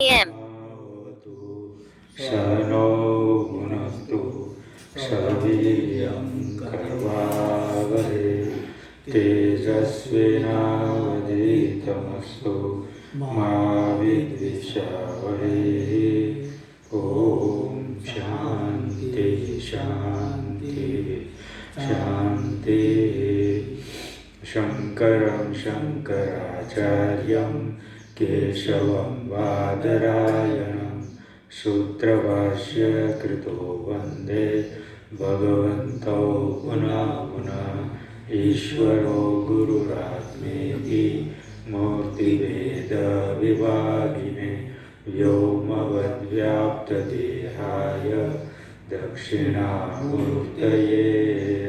AM. Shanno भुनस्तु सवीर्यं कर्वावहै तेजस्विनावधीतमस्तु मा विद्विषावहै। ॐ शान्ति शान्ति शान्ति। शङ्करं शङ्कराचार्यं केशवं बादरायणं सूत्रभाष्य कृतो वन्दे भगवन्तौ पुनः पुनः। ईश्वरो गुरुरात्मेति मूर्तिभेदविभागिने व्योमवद्व्याप्तदेहाय दक्षिणामूर्तये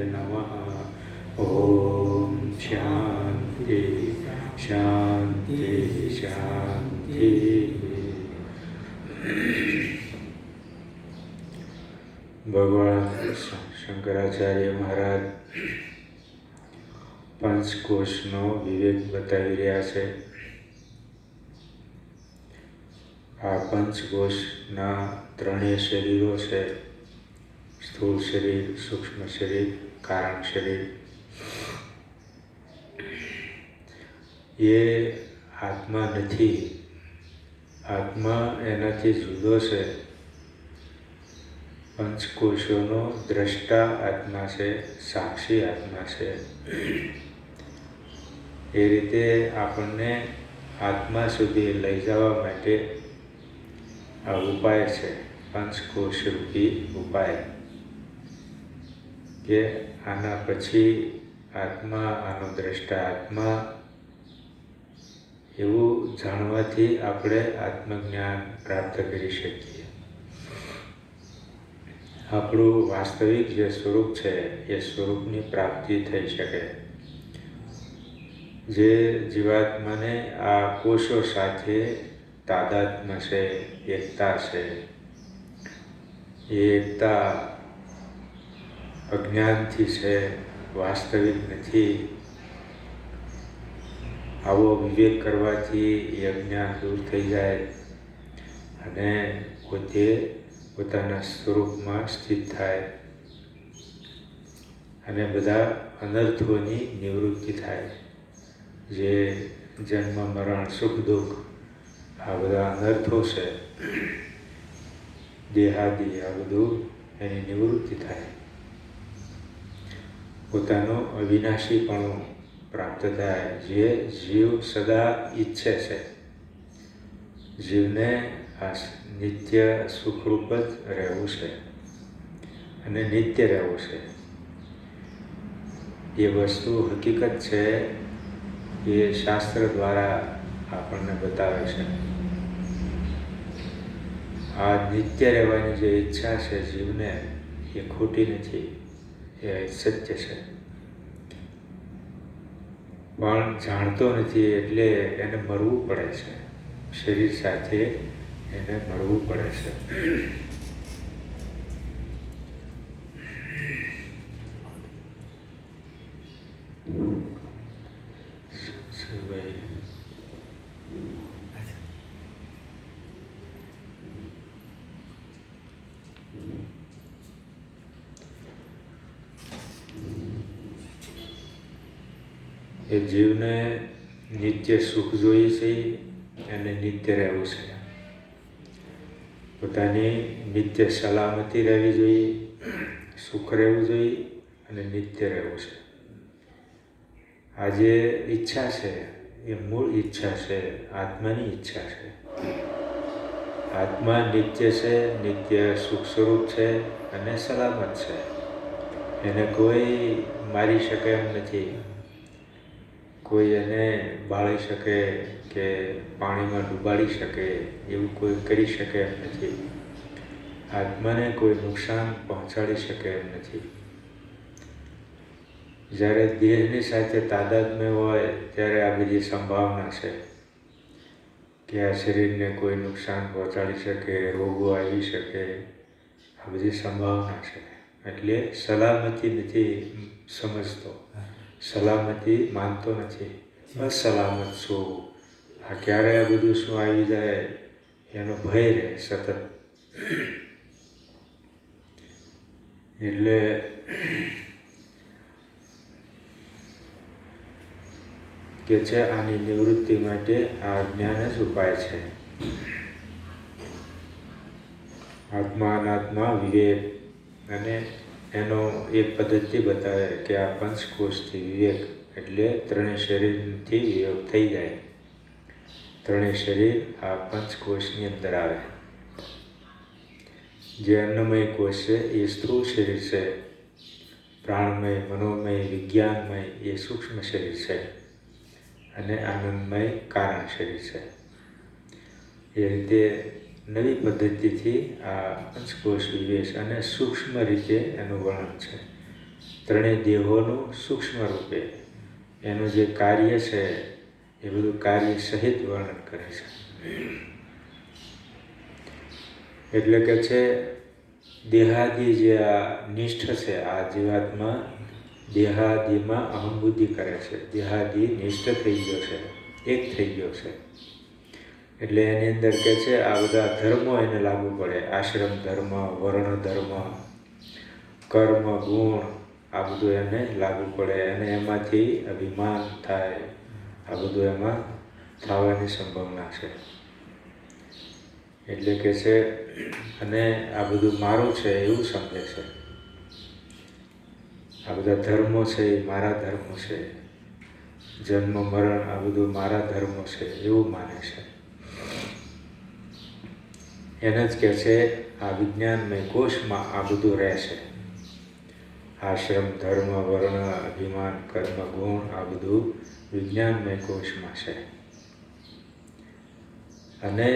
नमः। ॐ शान्ति शान्ति शान्ति। भगवान शंकराचार्य महाराज पंचकोशનો વિવેક બતાવી રહ્યા છે। આ પંચકોશના ત્રણેય શરીરો છે, સ્થૂળ શરીર, સૂક્ષ્મ શરીર, કારણ શરીર। એ આત્મા નથી, આત્મા એનાથી જુદો છે। પંચકોશોનો દ્રષ્ટા આત્મા છે, સાક્ષી આત્મા છે। એ રીતે આપણને આત્મા સુધી લઈ જવા માટે આ ઉપાય છે, પંચકોશ રૂપી ઉપાય, કે આના પછી આત્મા, આનો દ્રષ્ટા આત્મા, એવું જાણવાથી આપણે આત્મજ્ઞાન પ્રાપ્ત કરી શકીએ। આપણું વાસ્તવિક જે સ્વરૂપ છે એ સ્વરૂપની પ્રાપ્તિ થઈ શકે। જે જીવાત્માને આ કોષો સાથે તાદાત્મ્ય છે, એકતા છે, એ એકતા અજ્ઞાનથી છે, વાસ્તવિક નથી। આવો વિવેક કરવાથી એ અજ્ઞાન દૂર થઈ જાય અને પોતે પોતાના સ્વરૂપમાં સ્થિત થાય અને બધા અનર્થોની નિવૃત્તિ થાય। જે જન્મ મરણ સુખ દુઃખ આ બધા અનર્થો છે, દેહાદી, આ બધું એની નિવૃત્તિ થાય, પોતાનો અવિનાશીપણું પ્રાપ્ત થાય। જે જીવ સદા ઈચ્છે છે, જીવને આ નિત્ય સુખરૂપ જ રહેવું છે અને નિત્ય રહેવું છે। એ વસ્તુ હકીકત છે, એ શાસ્ત્ર દ્વારા આપણને બતાવે છે। આ નિત્ય રહેવાની જે ઈચ્છા છે જીવને, એ ખોટી નથી, એ સત્ય છે। પણ જાણતો નથી એટલે એને મરવું પડે છે, શરીર સાથે એને મળવું પડે છે। એ જીવને નિત્ય સુખ જોઈએ છે અને નિત્ય રહેવું છે, પોતાની નિત્ય સલામતી રહેવી જોઈએ, સુખ રહેવું જોઈએ અને નિત્ય રહેવું છે। આ જે ઈચ્છા છે એ મૂળ ઈચ્છા છે, આત્માની ઈચ્છા છે। આત્મા નિત્ય છે, નિત્ય સુખ સ્વરૂપ છે અને સલામત છે। એને કોઈ મારી શકે એમ નથી, કોઈ એને બાળી શકે કે પાણીમાં ડૂબાડી શકે, એવું કોઈ કરી શકે એમ નથી। આત્માને કોઈ નુકસાન પહોંચાડી શકે એમ નથી। જ્યારે દેહની સાથે તાદાત્મ્ય હોય ત્યારે આ બધી સંભાવના છે કે આ શરીરને કોઈ નુકસાન પહોંચાડી શકે, રોગો આવી શકે, આ બધી સંભાવના છે। એટલે સલામતી નથી સમજતો, સલામતી માનતો નથી, અસલામત છું। આ ક્યારે આ બધું શું આવી જાય એનો ભય રહે સતત. એટલે કે છે આની નિવૃત્તિ માટે આ જ્ઞાન જ ઉપાય છે. આત્મા અનાત્મા વિવેક, અને એનો એક પદ્ધતિ બતાવે કે આ પંચકોશથી વિવેક એટલે ત્રણેય શરીરથી વિવેક થઈ જાય. ત્રણેય શરીર આ પંચકોશની અંદર આવે. જે અન્નમય કોશ છે એ સ્થૂળ શરીર છે, પ્રાણમય, મનોમય, વિજ્ઞાનમય એ સૂક્ષ્મ શરીર છે, અને આનંદમય કારણ શરીર છે. એ રીતે નવી પદ્ધતિથી આ પંચકોશ વિવેશ અને સૂક્ષ્મ રીતે એનું વર્ણન છે. ત્રણેય દેહોનું સૂક્ષ્મ રૂપે એનું જે કાર્ય છે એ બધું કાર્ય સહિત વર્ણન કરે છે. એટલે કે છે દેહાદિ જે આ નિષ્ઠ છે, આ જીવાત્મા દેહાદિમાં અહંબુદ્ધિ કરે છે, દેહાદિ નિષ્ઠ થઈ ગયો છે, એક થઈ ગયો છે. એટલે એની અંદર કે છે આ બધા ધર્મો એને લાગુ પડે. આશ્રમ ધર્મ, વર્ણ ધર્મ, કર્મ, ગુણ, આ બધું એને લાગુ પડે અને એમાંથી અભિમાન થાય. આ બધું એમાં થવાની સંભાવના છે. એટલે કે છે અને આ બધું મારું છે એવું સમજે છે. આ બધા ધર્મો છે એ મારા ધર્મો છે, જન્મ મરણ આ બધું મારા ધર્મો છે એવું માને છે. એને જ કહે છે આ વિજ્ઞાનમય કોશમાં આ બધું રહેશે. આશ્રમ, ધર્મ, વર્ણ, અભિમાન, કર્મ, ગુણ આ બધું વિજ્ઞાનમય કોશમાં છે. અને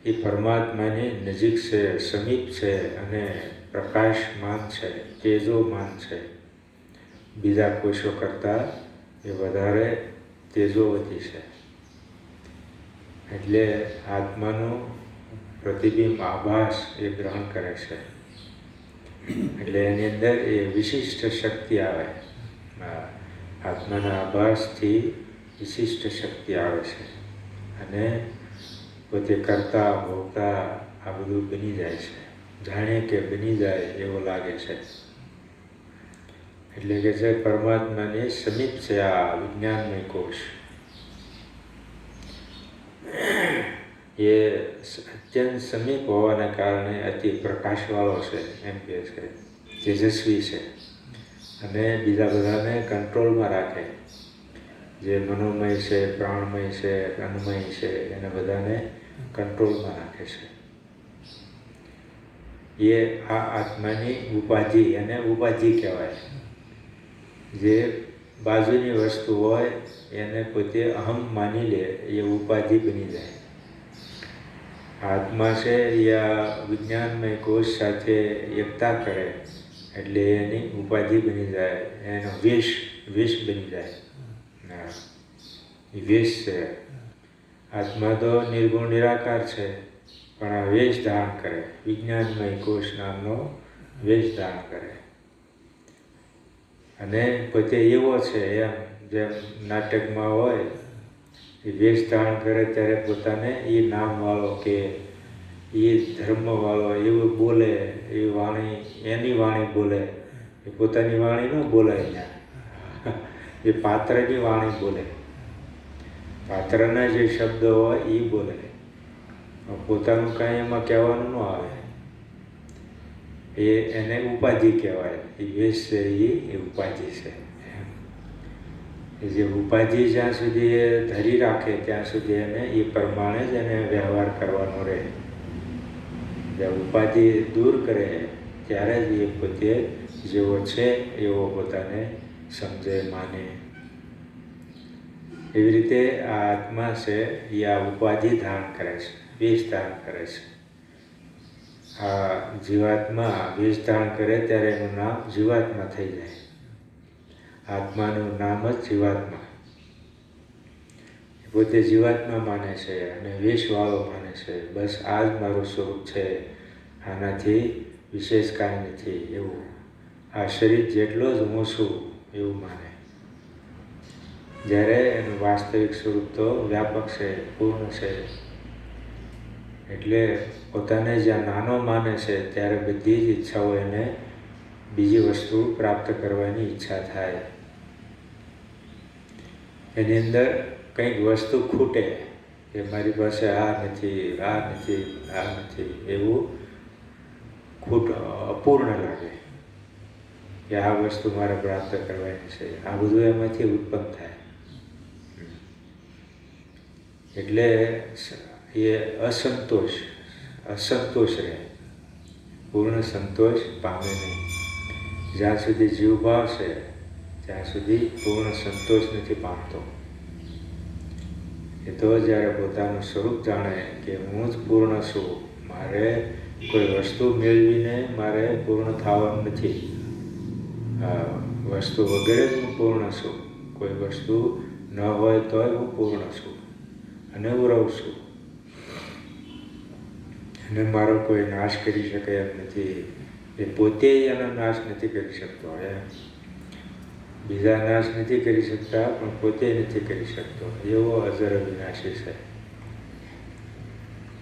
એ પરમાત્માની નજીક છે, સમીપ છે અને પ્રકાશમાન છે, તેજોમાન છે. બીજા કોશો કરતાં એ વધારે તેજોવતી છે. એટલે આત્માનું પ્રતિબિંબ આભાસ એ ગ્રહણ કરે છે. એટલે એની અંદર એ વિશિષ્ટ શક્તિ આવે. આત્માના આભાસથી વિશિષ્ટ શક્તિ આવે છે અને પોતે કરતા ભોગતા આ બધું બની જાય છે. જાણે કે બની જાય એવું લાગે છે. એટલે કે છે પરમાત્માની સમીપ છે આ વિજ્ઞાનમય કોશ. એ અત્યંત સમીપ હોવાના કારણે અતિ પ્રકાશવાળો છે, એમ કહે છે, તેજસ્વી છે અને બીજા બધાને કંટ્રોલમાં રાખે. જે મનોમય છે, પ્રાણમય છે, અન્નમય છે એને બધાને કંટ્રોલમાં રાખે છે. એ આ આત્માની ઉપાધિ, અને ઉપાધિ કહેવાય. જે બાજુની વસ્તુ હોય એને પોતે અહમ માની લે એ ઉપાધિ બની જાય. આત્મા છે એ આ વિજ્ઞાનમય કોશ સાથે એકતા કરે એટલે એની ઉપાધિ બની જાય, એનો વિષ બની જાય. એ વેશ છે. આત્મા તો નિર્ગુણ નિરાકાર છે, પણ આ વેશ ધારણ કરે. વિજ્ઞાનમય કોશ નામનો વેશ ધારણ કરે અને પોતે એવો છે એમ. જેમ નાટકમાં હોય એ વેશ ધારણ કરે ત્યારે પોતાને એ નામવાળો કે એ ધર્મવાળો એવું બોલે, એ વાણી એની વાણી બોલે. એ પોતાની વાણી ન બોલે. અહીંયા એ પાત્રની વાણી બોલે. પાત્રના જે શબ્દ હોય એ બોલે. પોતાનું કાંઈ એમાં કહેવાનું ન આવે. એને ઉપાધિ કહેવાય. એ વેશ છે એ ઉપાધિ છે. જે ઉપાધિ જ્યાં સુધી એ ધરી રાખે ત્યાં સુધી એને એ પ્રમાણે જ એને વ્યવહાર કરવાનો રહે. જ્યાં ઉપાધિ દૂર કરે ત્યારે જ એ પોતે જેવો છે એવો પોતાને સમજે, માને. એવી રીતે આ આત્મા છે એ આ ઉપાધિ ધારણ કરે છે, વેશ ધારણ કરે છે. આ જીવાત્મા વેશ ધારણ કરે ત્યારે એનું નામ જીવાત્મા થઈ જાય. આત્માનું નામ જ જીવાત્મા. પોતે જીવાત્મા માને છે અને વેશવાળો માને છે. બસ આ જ મારું સ્વરૂપ છે, આનાથી વિશેષ કાંઈ નથી એવું. આ શરીર જેટલો જ હું છું એવું માને. જ્યારે એનું વાસ્તવિક સ્વરૂપ તો વ્યાપક છે, પૂર્ણ છે. એટલે પોતાને જ્યાં નાનો માને છે ત્યારે બધી જ ઈચ્છાઓ એને બીજી વસ્તુ પ્રાપ્ત કરવાની ઈચ્છા થાય. એની અંદર કંઈક વસ્તુ ખૂટે કે મારી પાસે આ નથી, આ નથી, આ નથી, એવું અપૂર્ણ લાગે કે આ વસ્તુ મારે પ્રાપ્ત કરવાની છે. આ બધું એમાંથી ઉત્પન્ન થાય. એટલે એ અસંતોષ રહે, પૂર્ણ સંતોષ પામે નહીં. જ્યાં સુધી જીવભાવ છે ત્યાં સુધી પૂર્ણ સંતોષ નથી પામતો. એ તો જ્યારે પોતાનું સ્વરૂપ જાણે કે હું જ પૂર્ણ છું, મારે કોઈ વસ્તુ મેળવીને મારે પૂર્ણ થવાનું નથી, વસ્તુ વગેરે જ હું પૂર્ણ છું, કોઈ વસ્તુ ન હોય તોય હું પૂર્ણ છું અને હું રહું છું, અને મારો કોઈ નાશ કરી શકે એમ નથી. એ પોતે એનો નાશ નથી કરી શકતો. બીજા નાશ નથી કરી શકતા, પણ પોતે નથી કરી શકતો. એવો અજર અવિનાશી છે.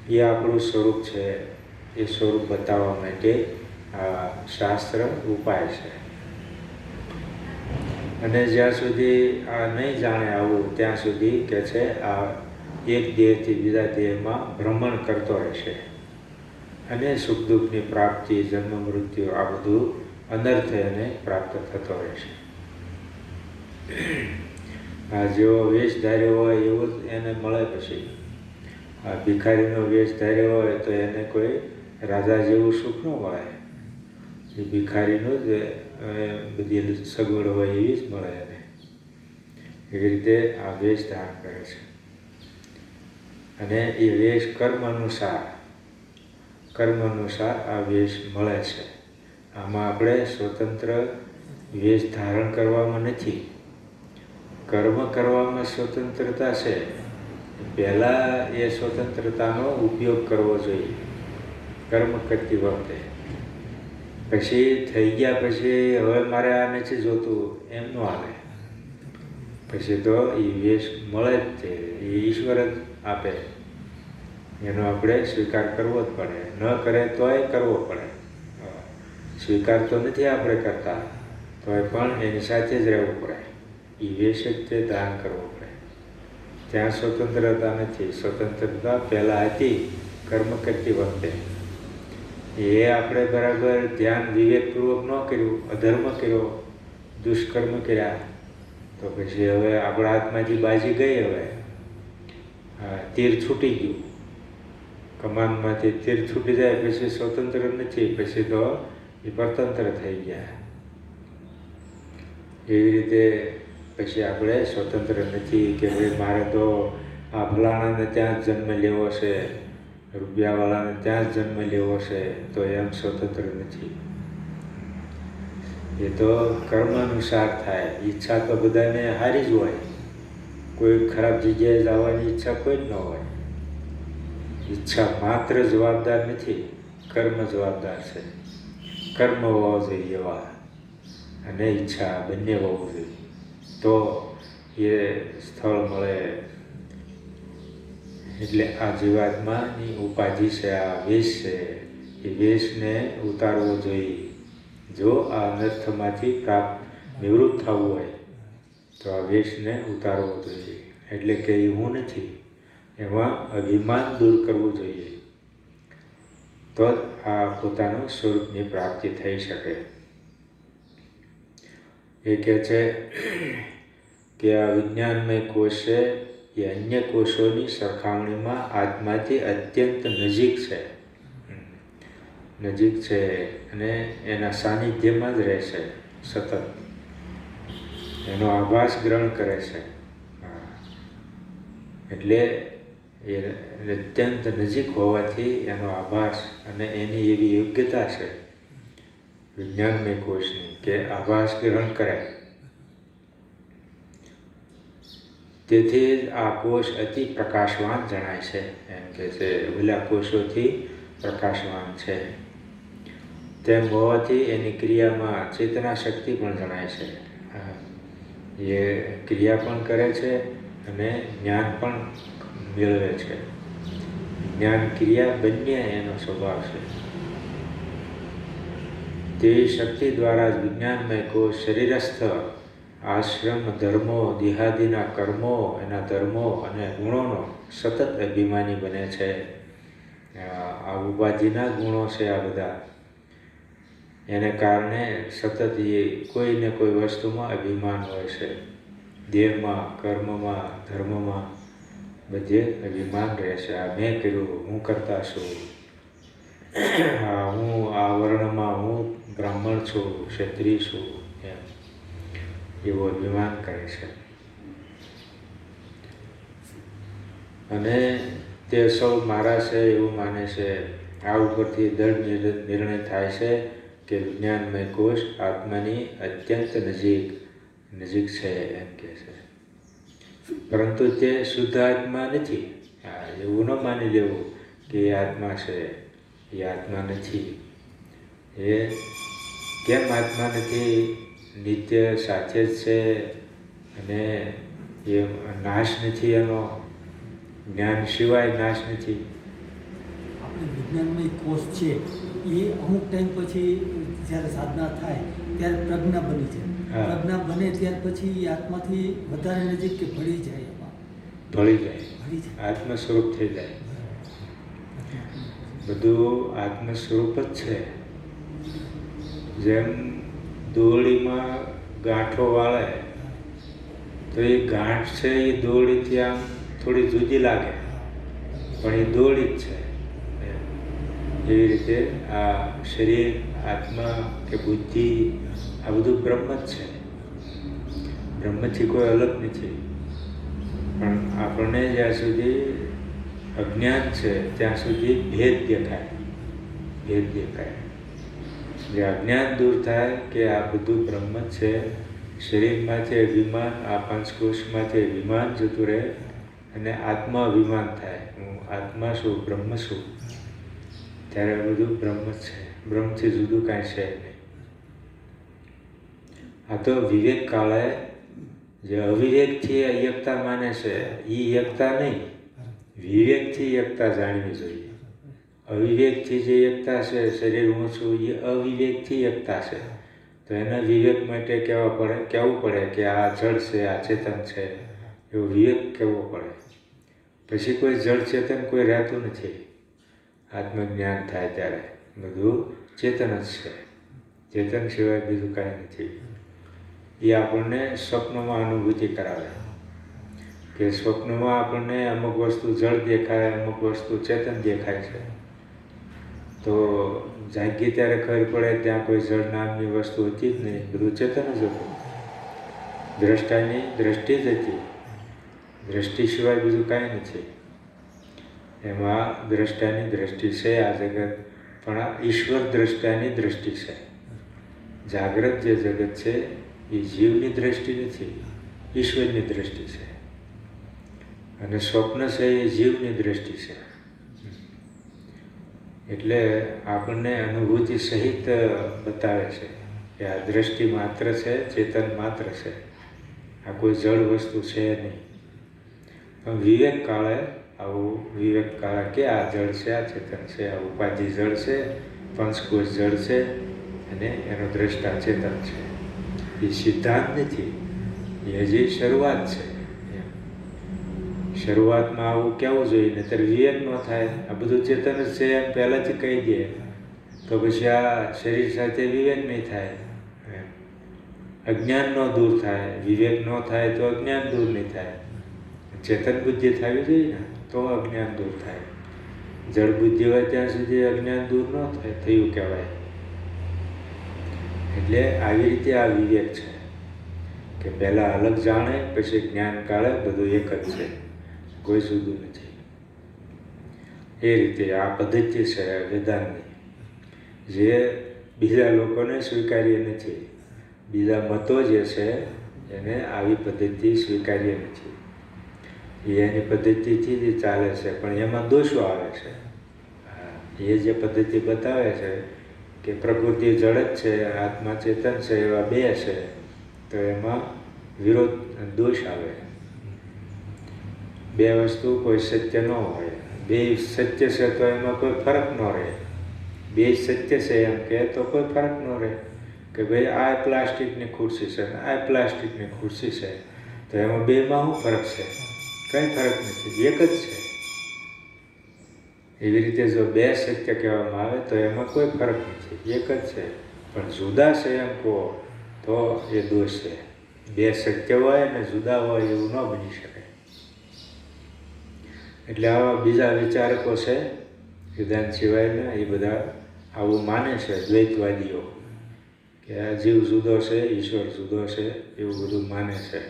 એ આપણું સ્વરૂપ છે. એ સ્વરૂપ બતાવવા માટે આ શાસ્ત્ર ઉપાય છે. અને જ્યાં સુધી આ નહીં જાણે આવું, ત્યાં સુધી કે છે આ એક દેહથી બીજા દેહમાં ભ્રમણ કરતો રહેશે, અને સુખ દુઃખની પ્રાપ્તિ, જન્મ મૃત્યુ, આ બધું અનર્થ એને પ્રાપ્ત થતો રહેશે. આ જેવો વેશ ધાર્યો હોય એવો જ એને મળે. પછી આ ભિખારીનો વેશ ધાર્યો હોય તો એને કોઈ રાજા જેવું સુખ ન મળે. એ ભિખારીનું જ બધી સગવડ હોય એવી જ મળે એને. એવી રીતે આ વેશ ધારણ કરે છે. અને એ વેશ કર્મ અનુસાર આ વેશ મળે છે. આમાં આપણે સ્વતંત્ર વેશ ધારણ કરવામાં નથી, કર્મ કરવામાં સ્વતંત્રતા છે. પહેલાં એ સ્વતંત્રતાનો ઉપયોગ કરવો જોઈએ કર્મ કરતી વખતે. પછી થઈ ગયા પછી હવે મારે આ નથી જોતું એમ ન હાલે. પછી તો એ વેશ મળે જ છે, એ ઈશ્વર જ આપે. એનો આપણે સ્વીકાર કરવો જ પડે. ન કરે તોય કરવો પડે. સ્વીકાર તો નથી આપણે કરતા, તોય પણ એની સાથે જ રહેવું પડે. એ વેશ જ તે દાન કરવો પડે. ત્યાં સ્વતંત્રતા નથી. સ્વતંત્રતા પહેલાં હતી કર્મ કરતી વખતે. એ આપણે બરાબર ધ્યાન વિવેકપૂર્વક ન કર્યું, અધર્મ કર્યો, દુષ્કર્મ કર્યા, તો પછી હવે આપણા હાથમાંથી બાજી ગઈ. હવે તીર છૂટી ગયું. કમાનમાંથી તીર છૂટી જાય પછી સ્વતંત્ર નથી, પછી તો એ પરતંત્ર થઈ ગયા. એવી રીતે પછી આપણે સ્વતંત્ર નથી કે ભાઈ મારે તો આ ફલાણાને ત્યાં જ જન્મ લેવો છે, રૂપિયાવાળાને ત્યાં જ જન્મ લેવો છે, તો એમ સ્વતંત્ર નથી. એ તો કર્મ અનુસાર થાય. ઈચ્છા તો બધાને સારી જ હોય. કોઈ ખરાબ જગ્યાએ જવાની ઈચ્છા કોઈ જ ન હોય. ઈચ્છા માત્ર જવાબદાર નથી, કર્મ જવાબદાર છે. કર્મ હોવા જોઈએ એવા, અને ઈચ્છા બંને હોવું જોઈએ, તો એ સ્થળ મળે. એટલે આ જીવાત્માની ઉપાધિ છે, આ વેશ છે, એ વેશને ઉતારવો જોઈએ. જો આ અનર્થમાંથી નિવૃત્ત થવું હોય તો આ વેશને ઉતારવો જોઈએ. એટલે કે એ હું નથી, એમાં અભિમાન દૂર કરવું જોઈએ. તો જ આ પોતાનું સ્વરૂપની પ્રાપ્તિ થઈ શકે. એ કહે છે કે આ વિજ્ઞાનમય કોષ છે એ અન્ય કોષોની સરખામણીમાં આત્માથી અત્યંત નજીક છે અને એના સાનિધ્યમાં જ રહે છે સતત. એનો આભાસ ગ્રહણ કરે છે. એટલે એ અત્યંત નજીક હોવાથી એનો આભાસ અને એની એવી યોગ્યતા છે વિજ્ઞાનમય કોષની કે આભાસ ગ્રહણ કરે. તેથી આ કોષ અતિ પ્રકાશવાન જણાય છે. એમ કે છે ઓલા કોષોથી પ્રકાશવાન છે. તેમ હોવાથી એની ક્રિયામાં ચેતના શક્તિ પણ જણાય છે. એ ક્રિયા પણ કરે છે અને જ્ઞાન પણ મેળવે છે. જ્ઞાન ક્રિયા બંને એનો સ્વભાવ છે. તેવી શક્તિ દ્વારા જ વિજ્ઞાનમય કોષ શરીરસ્થ આશ્રમ ધર્મો દેહાદિના કર્મો એના ધર્મો અને ગુણોનો સતત અભિમાની બને છે. આ ઉપાધિના ગુણો છે આ બધા, એને કારણે સતત એ કોઈને કોઈ વસ્તુમાં અભિમાન હોય છે. દેહમાં, કર્મમાં, ધર્મમાં બધે અભિમાન રહે છે. આ મેં કર્યું, હું કરતા છું, હું આ વર્ણમાં હું બ્રાહ્મણ છું, ક્ષત્રિય છું, એમ એવું અભિમાન કરે છે. અને તે સૌ મારા છે એવું માને છે. આ ઉપરથી દૃઢ નિર્ણય થાય છે કે વિજ્ઞાનમય કોષ આત્માની અત્યંત નજીક છે એમ કહે છે. પરંતુ તે શુદ્ધ આત્મા નથી. એવું ન માની લેવું કે એ આત્મા છે, એ આત્મા નથી. એ કેમ આત્મા નથી? નિત્ય સાથે જ છે અને એ નાશ નથી, એનો જ્ઞાન સિવાય નાશ નથી. આપણે વિજ્ઞાનમય કોષ છે એ અમુક ટાઈમ પછી જ્યારે સાધના થાય ત્યારે પ્રજ્ઞા બની જાય. પ્રજ્ઞા બને ત્યાર પછી એ આત્માથી વધારે નજીક કે ભળી જાય? ભળી જાય, આત્મ સ્વરૂપ થઈ જાય. બધું આત્મ સ્વરૂપ જ છે. જેમ દોરડીમાં ગાંઠો વાળે તો એ ગાંઠ છે એ દોરડીથી આમ થોડી જુદી લાગે, પણ એ દોરડી જ છે. એવી રીતે આ શરીર, આત્મા કે બુદ્ધિ આ બધું બ્રહ્મ જ છે. બ્રહ્મથી કોઈ અલગ નથી. પણ આપણને જ્યાં સુધી અજ્ઞાન છે ત્યાં સુધી ભેદ દેખાય. જે અજ્ઞાન દૂર થાય કે આ બધું બ્રહ્મ જ છે, શરીરમાંથી અભિમાન, આ પંચકોશમાંથી અભિમાન જતું રહે અને આત્મા અભિમાન થાય, હું આત્મા છું, બ્રહ્મ છું, ત્યારે બધું બ્રહ્મ જ છે. બ્રહ્મથી જુદું કાંઈ છે નહીં. આ તો વિવેક કાળે જે અવિવેકથી એકતા માને છે એ એકતા નહીં, વિવેકથી એકતા જાણવી જોઈએ. અવિવેકથી જે એકતા છે, શરીર હું છું, એ અવિવેકથી એકતા છે. તો એના વિવેક માટે કહેવું પડે કે આ જળ છે, આ ચેતન છે, એવો વિવેક કહેવો પડે. પછી કોઈ જળ ચેતન કોઈ રહેતું નથી. આત્મજ્ઞાન થાય ત્યારે બધું ચેતન જ છે. ચેતન સિવાય બીજું કાંઈ નથી. એ આપણને સ્વપ્નમાં અનુભૂતિ કરાવે કે સ્વપ્નમાં આપણને અમુક વસ્તુ જળ દેખાય, અમુક વસ્તુ ચેતન દેખાય છે. તો જાગીએ ત્યારે ખબર પડે ત્યાં કોઈ જળ નામની વસ્તુ હતી જ નહીં, બધું ચેતન જ હતું. દ્રષ્ટાની દ્રષ્ટિ જ હતી. દ્રષ્ટિ સિવાય બીજું કાંઈ નથી. એમાં દ્રષ્ટાની દ્રષ્ટિ છે આ જગત, પણ આ ઈશ્વર દ્રષ્ટાની દ્રષ્ટિ છે. જાગ્રત જે જગત છે એ જીવની દ્રષ્ટિ નથી, ઈશ્વરની દ્રષ્ટિ છે. અને સ્વપ્ન છે એ જીવની દ્રષ્ટિ છે. એટલે આપણને અનુભૂતિ સહિત બતાવે છે કે આ દ્રષ્ટિ માત્ર છે, ચેતન માત્ર છે, આ કોઈ જળ વસ્તુ છે નહીં. પણ વિવેક કાળે આવું વિવેક કાળે કે આ જળ છે, આ ચેતન છે, આ ઉપાધિ જળ છે, પંચકોશ જળ છે અને એનો દ્રષ્ટા ચેતન છે. એ સિદ્ધાંત નથી, એ હજી શરૂઆત છે. શરૂઆતમાં આવું કહેવું જોઈએ, નહીંતર વિવેક ન થાય. આ બધું ચેતન જ છે એમ પહેલાંથી કહી દે તો પછી આ શરીર સાથે વિવેક નહીં થાય, અજ્ઞાન ન દૂર થાય. વિવેક ન થાય તો અજ્ઞાન દૂર નહીં થાય. ચેતન બુદ્ધિ થવી જોઈએ ને તો અજ્ઞાન દૂર થાય. જળ બુદ્ધિ હોય ત્યાં સુધી અજ્ઞાન દૂર ન થાય થયું કહેવાય. એટલે આવી રીતે આ વિવેક છે કે પહેલાં અલગ જાણે, પછી જ્ઞાન કાળે બધું એક જ છે, કોઈ જુદું નથી. એ રીતે આ પદ્ધતિ છે વેદાંતની, જે બીજા લોકોને સ્વીકાર્ય નથી. બીજા મતો જે છે એને આવી પદ્ધતિ સ્વીકાર્ય નથી. એની પદ્ધતિથી જ ચાલે છે, પણ એમાં દોષો આવે છે. એ જે પદ્ધતિ બતાવે છે કે પ્રકૃતિ જળ જ છે, આત્મા ચેતન છે, એવા બે છે, તો એમાં દોષ આવે. બે વસ્તુ કોઈ સત્ય ન હોય, બે સત્ય છે તો એમાં કોઈ ફરક ન રહે. બે સત્ય છે એમ કહે તો કોઈ ફરક ન રહે કે ભાઈ આ પ્લાસ્ટિકની ખુરશી છે ને આ પ્લાસ્ટિકની ખુરશી છે, તો એમાં બેમાં શું ફરક છે? કંઈ ફરક નથી, એક જ છે. એવી રીતે જો બે સત્ય કહેવામાં આવે તો એમાં કોઈ ફરક નથી, એક જ છે. પણ જુદા છે એમ કહો તો એ દોષ છે. બે સત્ય હોય ને જુદા હોય એવું ન બની શકે. એટલે આવા બીજા વિચારકો છે સિદ્ધાંત સિવાયના, એ બધા આવું માને છે, દ્વૈતવાદીઓ, કે આ જીવ જુદો છે, ઈશ્વર જુદો છે, એવું બધું માને છે.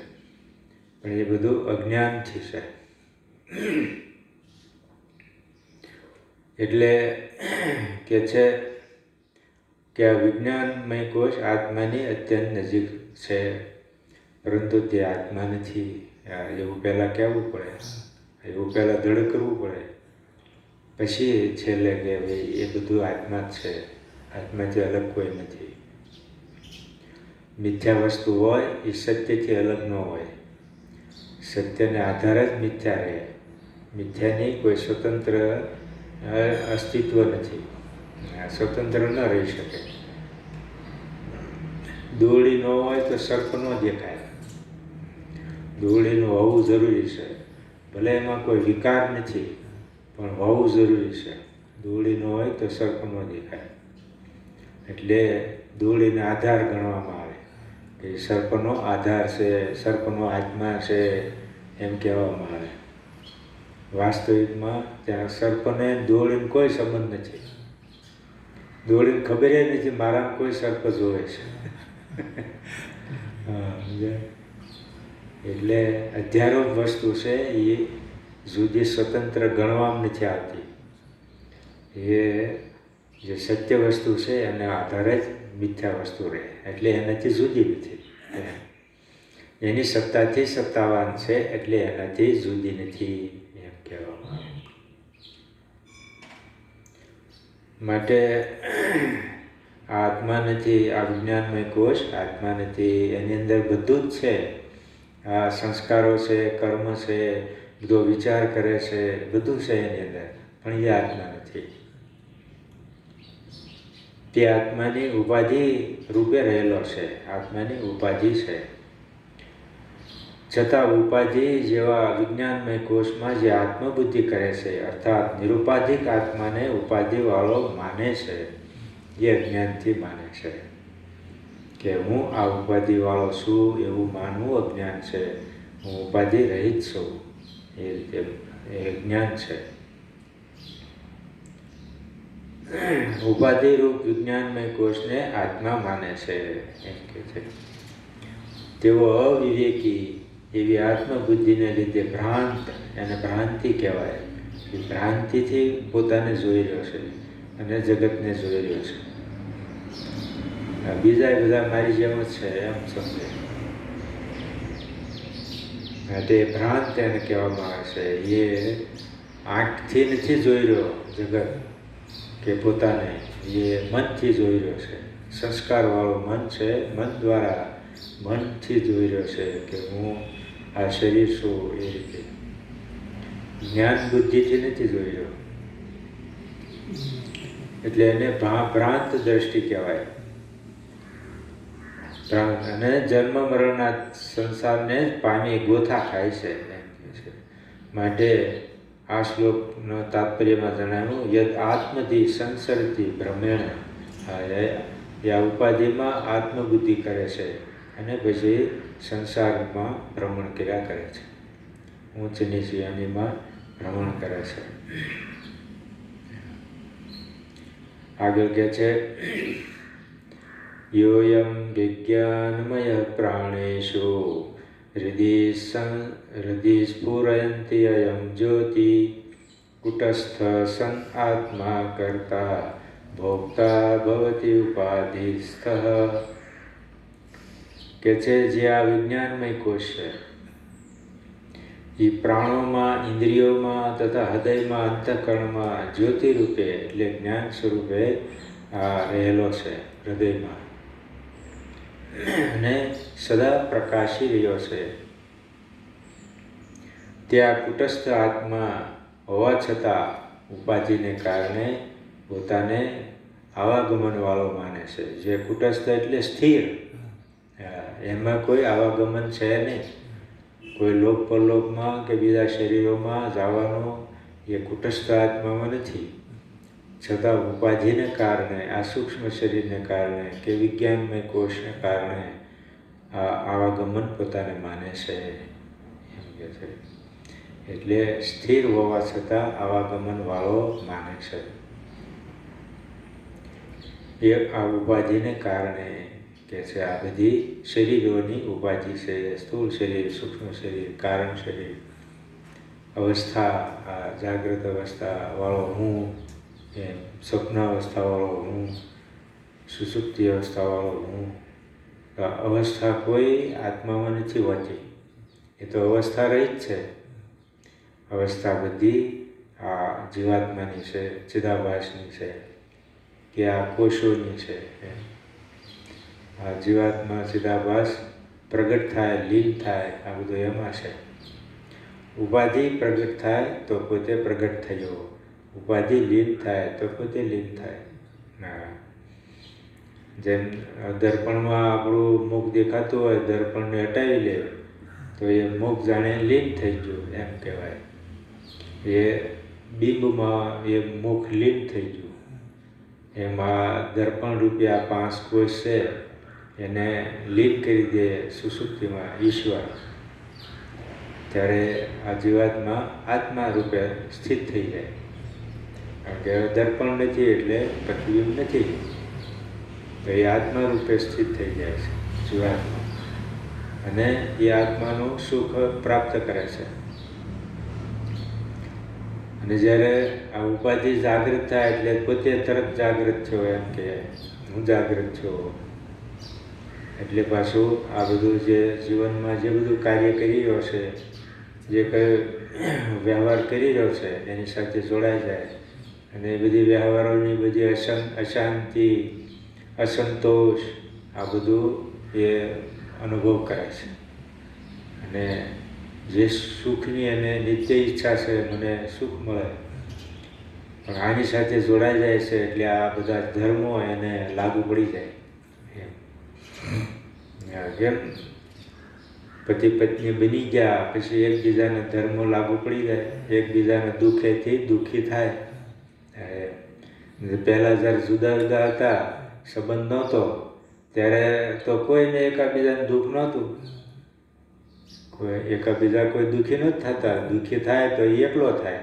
પણ એ બધું અજ્ઞાનથી છે. એટલે કે છે કે આ વિજ્ઞાનમય કોષ આત્માની અત્યંત નજીક છે, પરંતુ તે આત્મા નથી. એવું પહેલાં કહેવું પડે, એવું પહેલાં દૃઢ કરવું પડે, પછી છેલ્લે કે ભાઈ એ બધું આત્મા જ છે, આત્માથી અલગ કોઈ નથી. મિથ્યા વસ્તુ હોય એ સત્યથી અલગ ન હોય. સત્યને આધારે જ મિથ્યા રહે. મિથ્યાની કોઈ સ્વતંત્ર અસ્તિત્વ નથી, સ્વતંત્ર ન રહી શકે. દોરડી ન હોય તો સર્પ ન દેખાય. દોરડીનું હોવું જરૂરી છે, ભલે એમાં કોઈ વિકાર નથી, પણ હોવું જરૂરી છે. દોરડી ન હોય તો સર્પ ન દેખાય. એટલે દોરડીને આધાર ગણવામાં આવે કે સર્પનો આધાર છે, સર્પનો આત્મા છે, એમ કહેવામાં આવે. વાસ્તવિકમાં ત્યાં સર્પને દોરડીને કોઈ સંબંધ નથી. દોરડીને ખબર જ નથી મારામાં કોઈ સર્પ જોવે છે. એટલે અધ્યારોપ વસ્તુ છે એ જુદી સ્વતંત્ર ગણવામાં નથી આવતી. એ જે સત્ય વસ્તુ છે એને આધારે જ મિથ્યા વસ્તુ રહે, એટલે એનાથી જુદી નથી. એની સત્તાથી સત્તાવાન છે, એટલે એનાથી જુદી નથી એમ કહેવામાં આવે. માટે આત્મા નથી, આ વિજ્ઞાનમય કોષ આત્મા નથી. એની અંદર બધું જ છે. આ સંસ્કારો છે, કર્મ છે, બધો વિચાર કરે છે, બધું છે એની અંદર, પણ એ આત્મા નથી. તે આત્માની ઉપાધિ રૂપે રહેલો છે, આત્માની ઉપાધિ છે. છતાં ઉપાધિ જેવા વિજ્ઞાનમય કોષમાં જે આત્મબુદ્ધિ કરે છે, અર્થાત નિરુપાધિક આત્માને ઉપાધિવાળો માને છે, એ અજ્ઞાનથી માને છે. કે હું આ ઉપાધિવાળો છું એવું માનવું અજ્ઞાન છે. હું ઉપાધિ રહિત છું એ રીતે એ જ્ઞાન છે. ઉપાધિરૂપ વિજ્ઞાનમય કોષને આત્મા માને છે એમ કે છે. તેઓ અવિવેકી એવી આત્મબુદ્ધિને લીધે ભ્રાંત, એને ભ્રાંતિ કહેવાય. એ ભ્રાંતિથી પોતાને જોઈ રહ્યો છે અને જગતને જોઈ રહ્યો છે. બીજા બધા મારી જેમ જ છે એમ સમજે. તે ભ્રાંત એને કહેવામાં આવે છે. એ આંખથી નથી જોઈ રહ્યો જગત કે પોતાને, એ મનથી જોઈ રહ્યો છે. સંસ્કારવાળું મન છે, મન દ્વારા મનથી જોઈ રહ્યો છે કે હું આ શરીર છું એ રીતે. જ્ઞાન બુદ્ધિથી નથી જોઈ રહ્યો, એટલે એને ભ્રાંત દ્રષ્ટિ કહેવાય. અને જન્મ મરણના સંસારને પામી ગોથા ખાય છે એમ કહે છે. માટે આ શ્લોકનો તાત્પર્યમાં જણાવ્યું યદ આત્મધિ સંસરતી ભ્રમેણ. આ ઉપાધિમાં આત્મબુદ્ધિ કરે છે અને પછી સંસારમાં ભ્રમણ કર્યા કરે છે, ઊંચ નીચ યોનિમાં ભ્રમણ કરે છે. આગળ કહે છે યોયમ વિજ્ઞાનમય પ્રાણેષુ હૃદિ સ્ફુરયંતિ અયમ જ્યોતિ કુટસ્થ સન આત્મા કર્તા ભોક્તા ભવતી ઉપાધિસ્થઃ. કે છે જે આ વિજ્ઞાનમય કોષ છે એ પ્રાણોમાં, ઇન્દ્રિયોમાં તથા હૃદયમાં, અંતઃકરણમાં જ્યોતિ રૂપે એટલે જ્ઞાન સ્વરૂપે રહેલો છે હૃદયમાં, અને સદા પ્રકાશી રહ્યો છે. ત્યાં કુટસ્થ આત્મા હોવા છતાં ઉપાધિને કારણે પોતાને આવાગમનવાળો માને છે. જે કુટસ્થ એટલે સ્થિર, એમાં કોઈ આવાગમન છે નહીં. કોઈ લોક પરલોકમાં કે બીજા શરીરોમાં જવાનો એ કુટસ્થ આત્મામાં નથી. છતાં ઉપાધિને કારણે, આ સૂક્ષ્મ શરીરને કારણે કે વિજ્ઞાનમય કોષને કારણે આ આવાગમન પોતાને માને છે એમ કહે છે. એટલે સ્થિર હોવા છતાં આવાગમનવાળો માને છે. એ આ ઉપાધિને કારણે કે છે આ બધી શરીરોની ઉપાધિ છે. સ્થૂળ શરીર, સૂક્ષ્મ શરીર, કારણ શરીર, અવસ્થા, આ જાગૃત અવસ્થાવાળો હું, એમ સ્વપ્ન અવસ્થાવાળો હું, સુષુપ્તિ અવસ્થાવાળો હું. અવસ્થા કોઈ આત્મામાં નથી હોતી. એ તો અવસ્થા રહી જ છે. અવસ્થા બધી આ જીવાત્માની છે, ચિદાભાસની છે, કે આ કોષોની છે. આ જીવાત્મા ચિદાભાસ પ્રગટ થાય, લીન થાય, આ બધું એમાં છે. ઉપાધિ પ્રગટ થાય તો પોતે પ્રગટ થયો, ઉપાધિ લીન થાય તો પોતે લીન થાય. જેમ દર્પણમાં આપણું મુખ દેખાતું હોય, દર્પણને હટાવી લે તો એ મુખ જાણે લીન થઈ ગયું એમ કહેવાય. એ બિંબમાં એ મુખ લીન થઈ ગયું. એમાં દર્પણ રૂપિયા 5 કોષ છે, એને લીન કરી દે સુષુપ્તિમાં ઈશ્વર, ત્યારે આ જીવાત્મા આત્મા રૂપે સ્થિત થઈ જાય. કારણ કે દર્પણ નથી એટલે પ્રતિબિંબ નથી, તો એ આત્મા રૂપે સ્થિત થઈ જાય છે જીવાત્મા, અને એ આત્માનું સુખ પ્રાપ્ત કરે છે. અને જ્યારે આ ઉપાધિ જાગૃત થાય એટલે પોતે તરત જાગૃત થયો એમ કે હું જાગૃત છું. એટલે પાછું આ બધું જે જીવનમાં જે બધું કાર્ય કરી રહ્યો છે, જે કંઈ વ્યવહાર કરી રહ્યો છે એની સાથે જોડાઈ જાય. અને એ બધી વ્યવહારોની બધી અશાંતિ, અસંતોષ, આ બધું એ અનુભવ કરે છે. અને જે સુખની અને નિત્ય ઈચ્છા છે, મને સુખ મળે, પણ આની સાથે જોડાઈ જાય છે એટલે આ બધા ધર્મો એને લાગુ પડી જાય. કેમ પતિ પત્ની બની ગયા પછી એકબીજાને ધર્મો લાગુ પડી જાય, એકબીજાને દુઃખેથી દુઃખી થાય. પહેલાં જ્યારે જુદા જુદા હતા, સંબંધ નહોતો, ત્યારે તો કોઈને એકાબીજાને દુઃખ નહોતું. કોઈ એકાબીજા કોઈ દુઃખી નથી થતા. દુઃખી થાય તો એ એકલો થાય,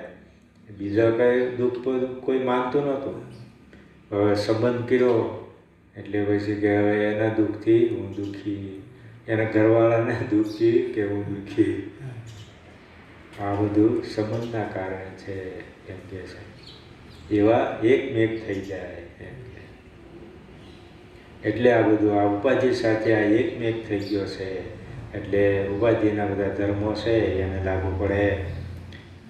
બીજા કંઈ દુઃખ કોઈ માનતું નહોતું. હવે સંબંધ કર્યો એટલે પછી કે હવે એના દુઃખથી હું દુઃખી, એના ઘરવાળાને દુઃખી કે હું દુઃખી. આ બધું સંબંધના કારણે છે એમ કહે છે. એવા એકમેક થઈ જાય એમ કે. એટલે આ બધું આ ઉપાધિ સાથે આ એકમેક થઈ ગયો છે. એટલે ઉપાધિના બધા ધર્મો છે એને લાગુ પડે.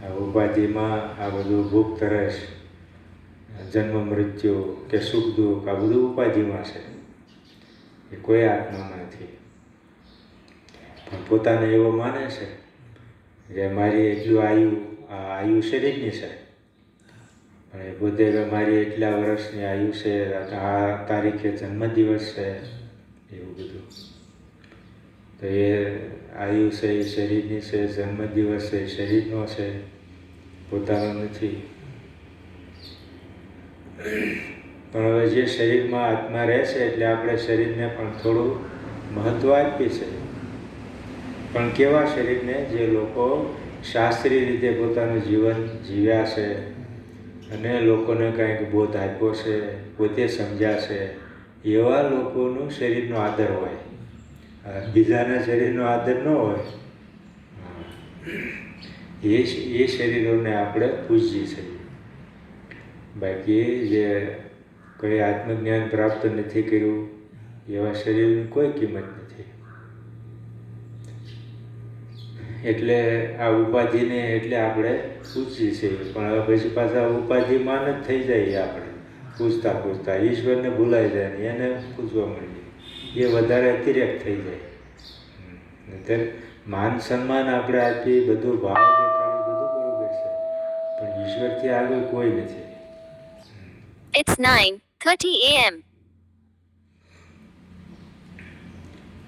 આ ઉપાધિમાં આ બધું ભૂખ તરસ, જન્મ મૃત્યુ કે સુખ દુઃખ, આ બધું ઉપાધિમાં છે. એ કોઈ આત્મામાં નથી. પણ પોતાને એવો માને છે કે મારી એટલું આ આયુ શરીરની છે, પણ એ પોતે મારી એટલા વર્ષની આયુ છે, આ તારીખે જન્મદિવસ છે, એવું બધું. તો એ આયુ છે એ શરીરની છે, જન્મદિવસ છે એ શરીરનો છે, પોતાનો નથી. પણ હવે જે શરીરમાં આત્મા રહે છે એટલે આપણે શરીરને પણ થોડું મહત્ત્વ આપીએ છે. પણ કેવા શરીરને? જે લોકો શાસ્ત્રીય રીતે પોતાનું જીવન જીવ્યા છે અને લોકોને કંઈક બોધ આપ્યો છે, પોતે સમજ્યા છે, એવા લોકોનું શરીરનો આદર હોય. બીજાના શરીરનો આદર ન હોય. એ શરીરોને આપણે પૂજીએ છીએ. બાકી જે કોઈ આત્મજ્ઞાન પ્રાપ્ત નથી કર્યું એવા શરીરની કોઈ કિંમત નથી. એટલે આ ઉપાધિને એટલે આપણે પૂજીએ છીએ. પણ હવે પછી પાછા ઉપાધિમાં જ થઈ જાય. આપણે પૂછતા પૂછતા ઈશ્વરને ભૂલાઈ જાય ને એને પૂછવા મળીએ, એ વધારે અતિરેક થઈ જાય. નહીંતર માન સન્માન આપણે આપીએ, બધું ભાવ દેખાડી, બધું બરોબર છે, પણ ઈશ્વરથી આગળ કોઈ નથી. It's 9:30 a.m.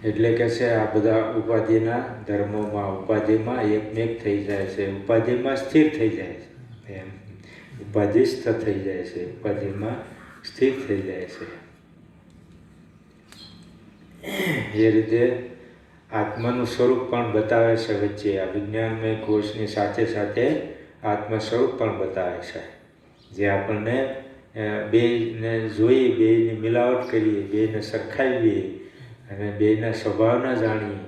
એટલે કે છે આ બધા ઉપાધિના ધર્મોમાં ઉપાધિમાં એકમેક થઈ જાય છે, ઉપાધિમાં સ્થિર થઈ જાય છે, એમ ઉપાધિસ્થ થઈ જાય છે, ઉપાધિમાં સ્થિર થઈ જાય છે. એ રીતે આત્માનું સ્વરૂપ પણ બતાવે છે વચ્ચે. આ વિજ્ઞાનમય કોષની સાથે સાથે આત્મ સ્વરૂપ પણ બતાવે છે, જે આપણને બેને જોઈએ, બેની મિલાવટ કરીએ, બેને સરખાવીએ અને બેના સ્વભાવના જાણીએ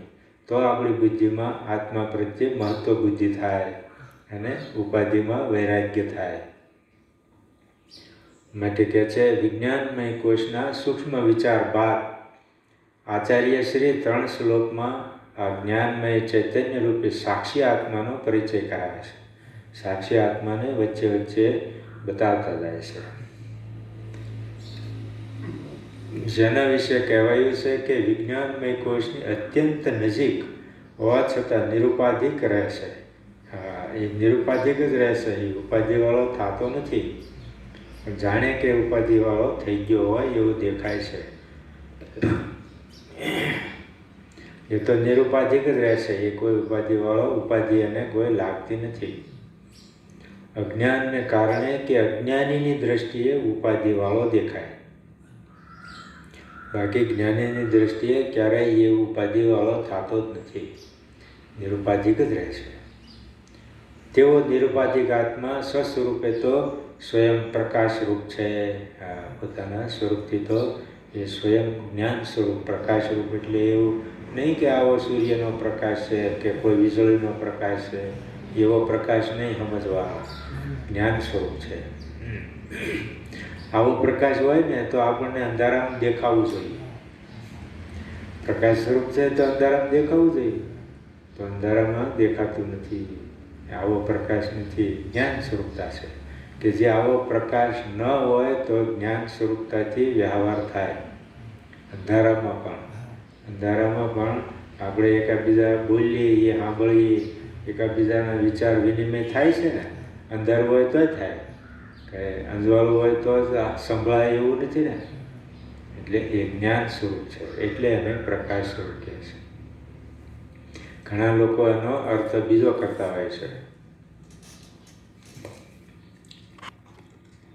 તો આપણી બુદ્ધિમાં આત્મા પ્રત્યે મહત્વ બુદ્ધિ થાય અને ઉપાધિમાં વૈરાગ્ય થાય. માટે કહે છે વિજ્ઞાનમય કોષના સૂક્ષ્મ વિચાર બાદ આચાર્ય શ્રી 3 શ્લોકમાં આ જ્ઞાનમય ચૈતન્ય રૂપે સાક્ષી આત્માનો પરિચય કરાવે છે. સાક્ષી આત્માને વચ્ચે વચ્ચે બતાવતા જાય છે. જેના વિશે કહેવાયું છે કે વિજ્ઞાનમય કોષની અત્યંત નજીક હોવા છતાં નિરુપાધિક રહેશે. એ નિરુપાધિક જ રહેશે, એ ઉપાધિવાળો થતો નથી. જાણે કે ઉપાધિવાળો થઈ ગયો હોય એવું દેખાય છે. એ તો નિરુપાધિક જ રહેશે, એ કોઈ ઉપાધિવાળો ઉપાધિ એને કોઈ લાગતી નથી. અજ્ઞાનને કારણે કે અજ્ઞાનીની દ્રષ્ટિએ ઉપાધિવાળો દેખાય, બાકી જ્ઞાનીની દ્રષ્ટિએ ક્યારેય એ ઉપાધિવાળો થતો જ નથી, નિરુપાધિક જ રહેશે. તેઓ નિરુપાધિક આત્મા સ્વસ્વરૂપે તો સ્વયં પ્રકાશ રૂપ છે. પોતાના સ્વરૂપથી તો એ સ્વયં જ્ઞાન સ્વરૂપ પ્રકાશ રૂપ. એટલે એવું નહીં કે આવો સૂર્યનો પ્રકાશ છે કે કોઈ વીજળીનો પ્રકાશ છે, એવો પ્રકાશ નહીં સમજવાનો, જ્ઞાન સ્વરૂપ છે. આવો પ્રકાશ હોય ને તો આપણને અંધારામાં દેખાવું જોઈએ. પ્રકાશ સ્વરૂપ છે તો અંધારામાં દેખાવું જોઈએ, તો અંધારામાં દેખાતું નથી. આવો પ્રકાશ નથી, જ્ઞાન સ્વરૂપતા છે કે જે આવો પ્રકાશ ન હોય તો જ્ઞાન સ્વરૂપતાથી વ્યવહાર થાય. અંધારામાં પણ આપણે એકાબીજા બોલીએ, એ સાંભળીએ, એકાબીજાના વિચાર વિનિમય થાય છે ને. અંધારું હોય તો થાય, કે અંજવાળું હોય તો જ સંભળાય એવું નથી ને. એટલે એ જ્ઞાન સ્વરૂપ છે, એટલે એને પ્રકાશ સ્વરૂપ કહે છે. ઘણા લોકો એનો અર્થ બીજો કરતા હોય છે.